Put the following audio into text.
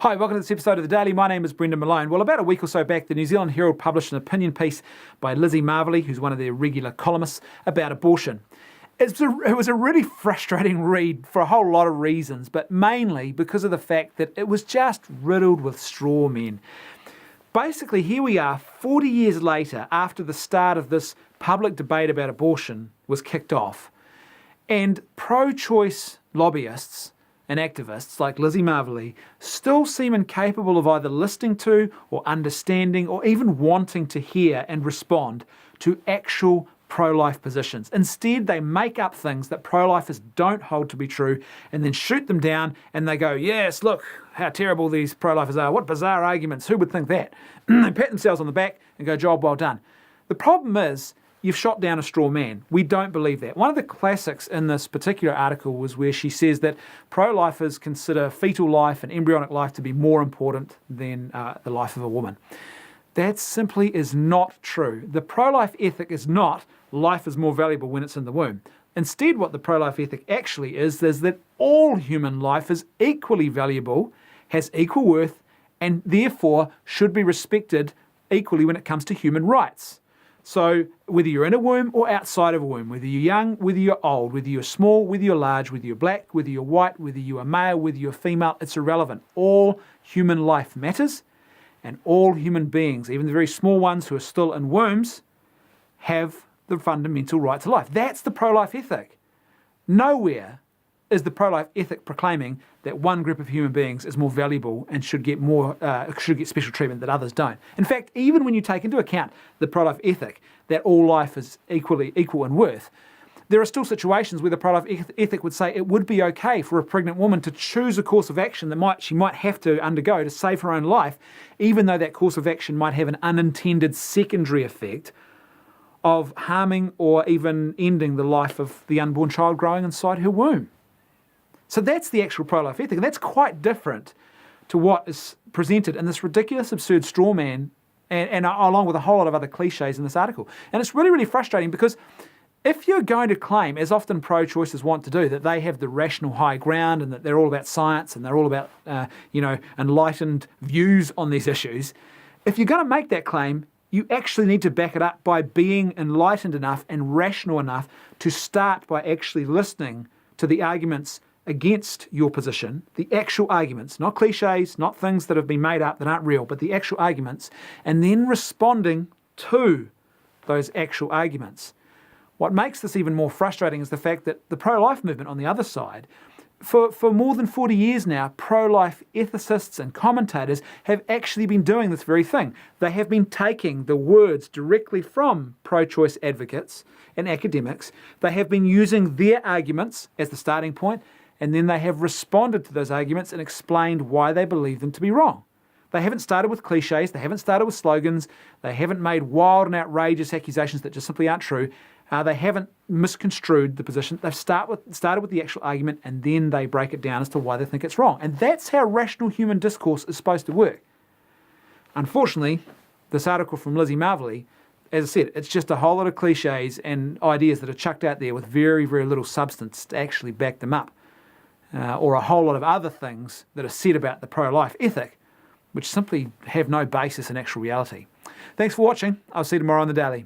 Hi, welcome to this episode of The Daily. My name is Brendan Malone. Well, about a week or so back, the New Zealand Herald published an opinion piece by Lizzie Marvelly, who's one of their regular columnists, about abortion. It was a really frustrating read for a whole lot of reasons, but mainly because of the fact that it was just riddled with straw men. Basically, here we are 40 years later after the start of this public debate about abortion was kicked off, and pro-choice lobbyists and activists like Lizzie Marvelly still seem incapable of either listening to or understanding or even wanting to hear and respond to actual pro-life positions. Instead, they make up things that pro-lifers don't hold to be true and then shoot them down, and they go, yes, look how terrible these pro-lifers are. What bizarre arguments. Who would think that? They pat themselves on the back and go, job well done. The problem is, you've shot down a straw man. We don't believe that. One of the classics in this particular article was where she says that pro-lifers consider fetal life and embryonic life to be more important than the life of a woman. That simply is not true. The pro-life ethic is not life is more valuable when it's in the womb. Instead, what the pro-life ethic actually is that all human life is equally valuable, has equal worth, and therefore should be respected equally when it comes to human rights. So whether you're in a womb or outside of a womb, whether you're young, whether you're old, whether you're small, whether you're large, whether you're black, whether you're white, whether you're male, whether you're female, it's irrelevant. All human life matters, and all human beings, even the very small ones who are still in wombs, have the fundamental right to life. That's the pro-life ethic. Nowhere is the pro-life ethic proclaiming that one group of human beings is more valuable and should get special treatment that others don't. In fact, even when you take into account the pro-life ethic that all life is equal in worth, there are still situations where the pro-life ethic would say it would be okay for a pregnant woman to choose a course of action that she might have to undergo to save her own life, even though that course of action might have an unintended secondary effect of harming or even ending the life of the unborn child growing inside her womb. So that's the actual pro-life ethic, and that's quite different to what is presented in this ridiculous, absurd straw man, and along with a whole lot of other cliches in this article. And it's really, really frustrating because if you're going to claim, as often pro-choicers want to do, that they have the rational high ground and that they're all about science and they're all about, enlightened views on these issues, if you're going to make that claim, you actually need to back it up by being enlightened enough and rational enough to start by actually listening to the arguments against your position, the actual arguments, not cliches, not things that have been made up that aren't real, but the actual arguments, and then responding to those actual arguments. What makes this even more frustrating is the fact that the pro-life movement on the other side, for more than 40 years now, pro-life ethicists and commentators have actually been doing this very thing. They have been taking the words directly from pro-choice advocates and academics. They have been using their arguments as the starting point, and then they have responded to those arguments and explained why they believe them to be wrong. They haven't started with cliches, they haven't started with slogans, they haven't made wild and outrageous accusations that just simply aren't true. They haven't misconstrued the position. They've started with the actual argument, and then they break it down as to why they think it's wrong. And that's how rational human discourse is supposed to work. Unfortunately, this article from Lizzie Marvelly, as I said, it's just a whole lot of cliches and ideas that are chucked out there with very, very little substance to actually back them up. Or a whole lot of other things that are said about the pro-life ethic, which simply have no basis in actual reality. Thanks for watching. I'll see you tomorrow on The Daily.